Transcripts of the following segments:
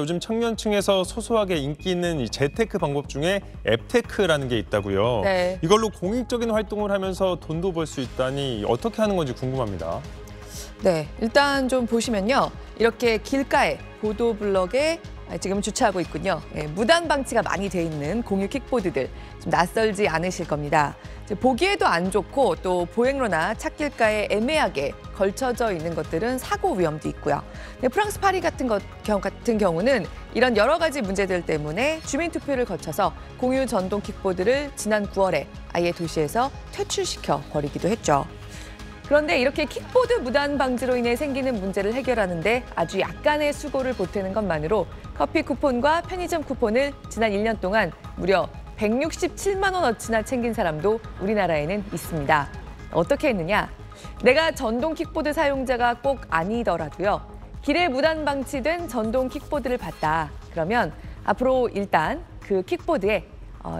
요즘 청년층에서 소소하게 인기 있는 이 재테크 방법 중에 앱테크라는 게 있다고요. 네. 이걸로 공익적인 활동을 하면서 돈도 벌 수 있다니 어떻게 하는 건지 궁금합니다. 네, 일단 좀 보시면요. 이렇게 길가에 보도블럭에 지금 주차하고 있군요. 무단 방치가 많이 돼 있는 공유 킥보드들 좀 낯설지 않으실 겁니다. 보기에도 안 좋고 또 보행로나 찻길가에 애매하게 걸쳐져 있는 것들은 사고 위험도 있고요. 프랑스 파리 같은 경우는 이런 여러 가지 문제들 때문에 주민투표를 거쳐서 공유 전동 킥보드를 지난 9월에 아예 도시에서 퇴출시켜 버리기도 했죠. 그런데 이렇게 킥보드 무단 방지로 인해 생기는 문제를 해결하는데 아주 약간의 수고를 보태는 것만으로 커피 쿠폰과 편의점 쿠폰을 지난 1년 동안 무려 167만 원어치나 챙긴 사람도 우리나라에는 있습니다. 어떻게 했느냐? 내가 전동 킥보드 사용자가 꼭 아니더라도요. 길에 무단 방치된 전동 킥보드를 봤다. 그러면 앞으로 일단 그 킥보드에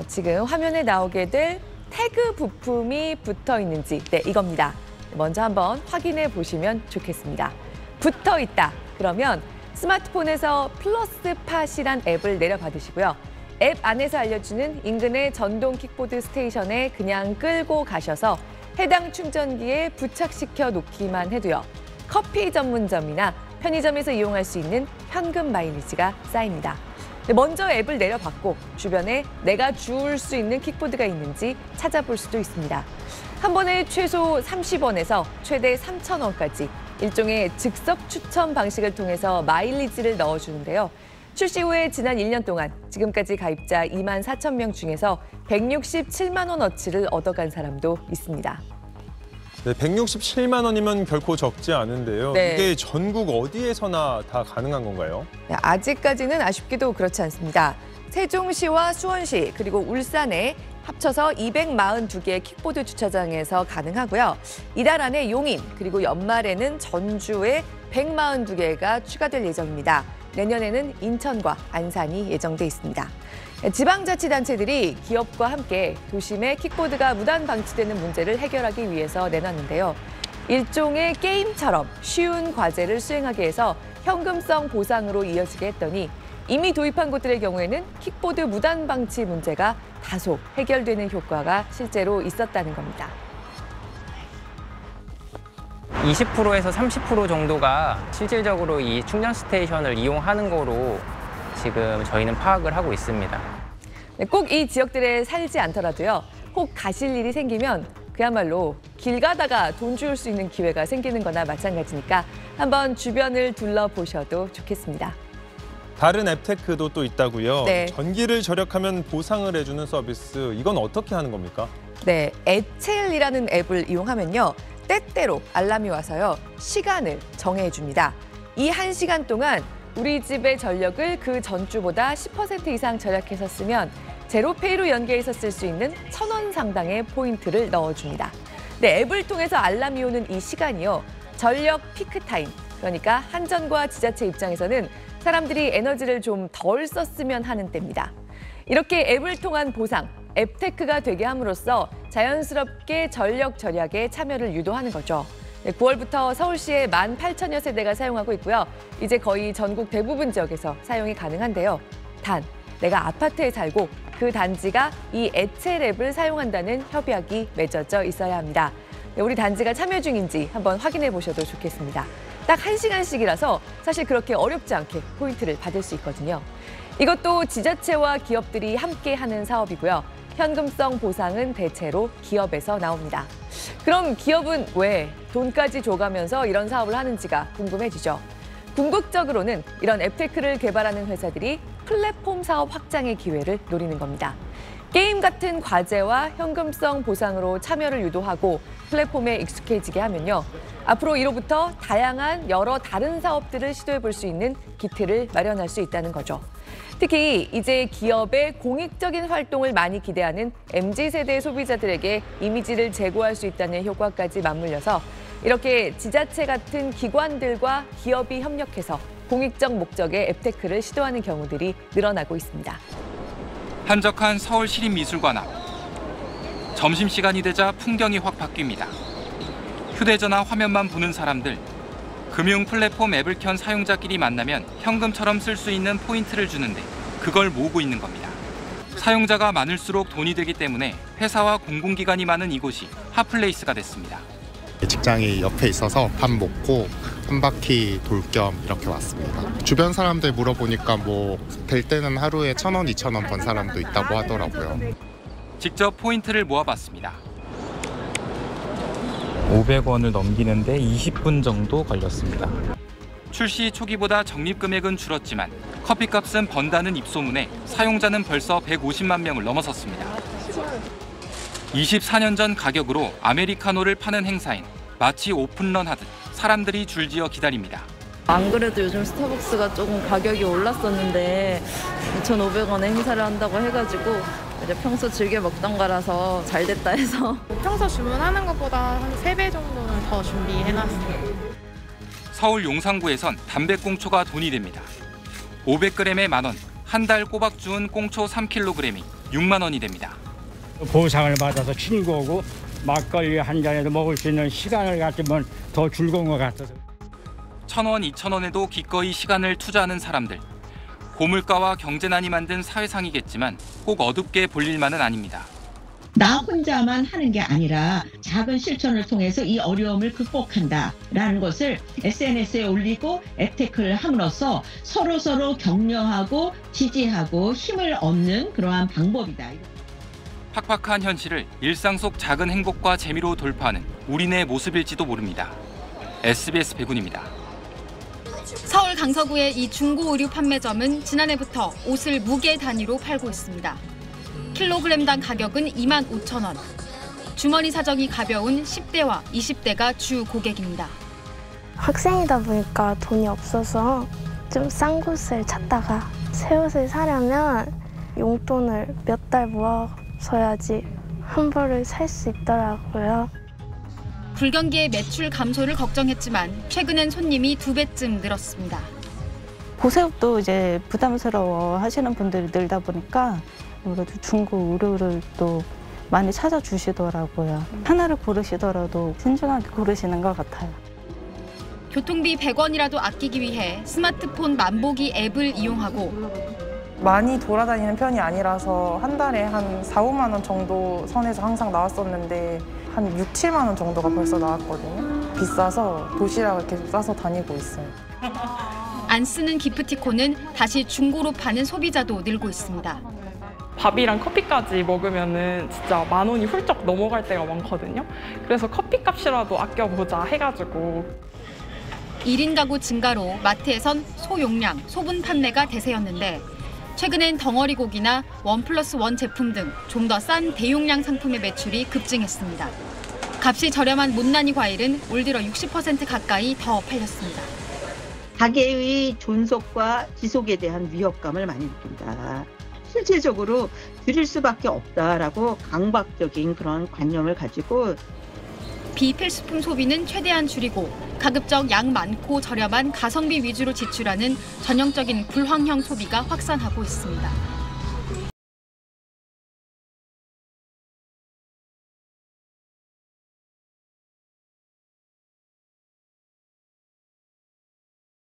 지금 화면에 나오게 될 태그 부품이 붙어 있는지 이겁니다. 먼저 한번 확인해 보시면 좋겠습니다. 붙어 있다. 그러면 스마트폰에서 플러스 팟이란 앱을 내려받으시고요. 앱 안에서 알려주는 인근의 전동 킥보드 스테이션에 그냥 끌고 가셔서 해당 충전기에 부착시켜 놓기만 해도요. 커피 전문점이나 편의점에서 이용할 수 있는 현금 마일리지가 쌓입니다. 먼저 앱을 내려받고 주변에 내가 주울 수 있는 킥보드가 있는지 찾아볼 수도 있습니다. 한 번에 최소 30원에서 최대 3,000원까지 일종의 즉석 추첨 방식을 통해서 마일리지를 넣어주는데요. 출시 후에 지난 1년 동안 지금까지 가입자 2만 4천 명 중에서 167만 원어치를 얻어간 사람도 있습니다. 네, 167만 원이면 결코 적지 않은데요. 네. 이게 전국 어디에서나 다 가능한 건가요? 네, 아직까지는 아쉽게도 그렇지 않습니다. 세종시와 수원시 그리고 울산에 합쳐서 242개의 킥보드 주차장에서 가능하고요. 이달 안에 용인 그리고 연말에는 전주에 142개가 추가될 예정입니다. 내년에는 인천과 안산이 예정돼 있습니다. 지방자치단체들이 기업과 함께 도심에 킥보드가 무단 방치되는 문제를 해결하기 위해서 내놨는데요. 일종의 게임처럼 쉬운 과제를 수행하게 해서 현금성 보상으로 이어지게 했더니 이미 도입한 곳들의 경우에는 킥보드 무단 방치 문제가 다소 해결되는 효과가 실제로 있었다는 겁니다. 20%에서 30% 정도가 실질적으로 이 충전 스테이션을 이용하는 거로 지금 저희는 파악을 하고 있습니다. 네, 꼭 이 지역들에 살지 않더라도요. 혹 가실 일이 생기면 그야말로 길 가다가 돈 주울 수 있는 기회가 생기는 거나 마찬가지니까 한번 주변을 둘러보셔도 좋겠습니다. 다른 앱테크도 또 있다고요. 네. 전기를 절약하면 보상을 해주는 서비스, 이건 어떻게 하는 겁니까? 네, 에첼이라는 앱을 이용하면요. 때때로 알람이 와서요. 시간을 정해줍니다. 이 1시간 동안 우리 집의 전력을 그 전주보다 10% 이상 절약해서 쓰면 제로페이로 연계해서 쓸 수 있는 1,000원 상당의 포인트를 넣어줍니다. 네, 앱을 통해서 알람이 오는 이 시간이요. 전력 피크타임, 그러니까 한전과 지자체 입장에서는 사람들이 에너지를 좀 덜 썼으면 하는 때입니다. 이렇게 앱을 통한 보상, 앱테크가 되게 함으로써 자연스럽게 전력 절약에 참여를 유도하는 거죠. 9월부터 서울시의 18,000여 세대가 사용하고 있고요. 이제 거의 전국 대부분 지역에서 사용이 가능한데요. 단, 내가 아파트에 살고 그 단지가 이 에첼 앱을 사용한다는 협약이 맺어져 있어야 합니다. 우리 단지가 참여 중인지 한번 확인해 보셔도 좋겠습니다. 딱 1시간씩이라서 사실 그렇게 어렵지 않게 포인트를 받을 수 있거든요. 이것도 지자체와 기업들이 함께 하는 사업이고요. 현금성 보상은 대체로 기업에서 나옵니다. 그럼 기업은 왜 돈까지 줘가면서 이런 사업을 하는지가 궁금해지죠. 궁극적으로는 이런 앱테크를 개발하는 회사들이 플랫폼 사업 확장의 기회를 노리는 겁니다. 게임 같은 과제와 현금성 보상으로 참여를 유도하고 플랫폼에 익숙해지게 하면요. 앞으로 이로부터 다양한 여러 다른 사업들을 시도해 볼 수 있는 기틀을 마련할 수 있다는 거죠. 특히 이제 기업의 공익적인 활동을 많이 기대하는 MZ세대 소비자들에게 이미지를 제고할 수 있다는 효과까지 맞물려서 이렇게 지자체 같은 기관들과 기업이 협력해서 공익적 목적의 앱테크를 시도하는 경우들이 늘어나고 있습니다. 한적한 서울시립미술관 앞. 점심시간이 되자 풍경이 확 바뀝니다. 휴대전화 화면만 보는 사람들. 금융 플랫폼 앱을 켠 사용자끼리 만나면 현금처럼 쓸 수 있는 포인트를 주는데 그걸 모으고 있는 겁니다. 사용자가 많을수록 돈이 되기 때문에 회사와 공공기관이 많은 이곳이 핫플레이스가 됐습니다. 직장이 옆에 있어서 밥 먹고 한 바퀴 돌 겸 이렇게 왔습니다. 주변 사람들 물어보니까 뭐 될 때는 하루에 1,000원, 2,000원 번 사람도 있다고 하더라고요. 직접 포인트를 모아봤습니다. 500원을 넘기는데 20분 정도 걸렸습니다. 출시 초기보다 적립금액은 줄었지만 커피값은 번다는 입소문에 사용자는 벌써 150만 명을 넘어섰습니다. 24년 전 가격으로 아메리카노를 파는 행사엔 마치 오픈런 하듯 사람들이 줄지어 기다립니다. 안 그래도 요즘 스타벅스가 조금 가격이 올랐었는데 2,500원에 행사를 한다고 해가지고 이제 평소 즐겨 먹던 거라서 잘 됐다 해서 평소 주문하는 것보다 한 3배 정도는 더 준비해놨어요. 서울 용산구에선 담배꽁초가 돈이 됩니다. 500g에 10,000원, 한 달 꼬박 주운 꽁초 3kg이 6만 원이 됩니다. 보상을 받아서 친구하고 막걸리 한 잔에도 먹을 수 있는 시간을 가지면 더 즐거운 것 같아서. 1,000원, 2,000원에도 기꺼이 시간을 투자하는 사람들. 고물가와 경제난이 만든 사회상이겠지만 꼭 어둡게 볼 일만은 아닙니다. 나 혼자만 하는 게 아니라 작은 실천을 통해서 이 어려움을 극복한다라는 것을 SNS에 올리고 앱테크를 함으로써 서로 격려하고 지지하고 힘을 얻는 그러한 방법이다. 팍팍한 현실을 일상 속 작은 행복과 재미로 돌파하는 우리네 모습일지도 모릅니다. SBS 백운입니다. 서울 강서구의 이 중고 의류 판매점은 지난해부터 옷을 무게 단위로 팔고 있습니다. 킬로그램당 가격은 25,000원. 주머니 사정이 가벼운 10대와 20대가 주 고객입니다. 학생이다 보니까 돈이 없어서 좀 싼 곳을 찾다가 새 옷을 사려면 용돈을 몇 달 모아서야지 한 벌을 살 수 있더라고요. 불경기의 매출 감소를 걱정했지만 최근엔 손님이 2배쯤 늘었습니다. 보세업도 이제 부담스러워 하시는 분들이 늘다 보니까 그래도 중고 의류를 또 많이 찾아주시더라고요. 하나를 고르시더라도 신중하게 고르시는 것 같아요. 교통비 100원이라도 아끼기 위해 스마트폰 만보기 앱을 이용하고 많이 돌아다니는 편이 아니라서 한 달에 한 4, 5만 원 정도 선에서 항상 나왔었는데 한 6, 7만 원 정도가 벌써 나왔거든요. 비싸서 도시락을 계속 싸서 다니고 있어요. 안 쓰는 기프티콘은 다시 중고로 파는 소비자도 늘고 있습니다. 밥이랑 커피까지 먹으면은 진짜 10,000원이 훌쩍 넘어갈 때가 많거든요. 그래서 커피값이라도 아껴보자 해가지고. 1인 가구 증가로 마트에선 소용량, 소분 판매가 대세였는데 최근엔 덩어리 고기나 1+1 제품 등 좀 더 싼 대용량 상품의 매출이 급증했습니다. 값이 저렴한 못난이 과일은 올 들어 60% 가까이 더 팔렸습니다. 가게의 존속과 지속에 대한 위협감을 많이 느낀다. 실질적으로 줄일 수밖에 없다라고 강박적인 그런 관념을 가지고 비필수품 소비는 최대한 줄이고 가급적 양 많고 저렴한 가성비 위주로 지출하는 전형적인 불황형 소비가 확산하고 있습니다.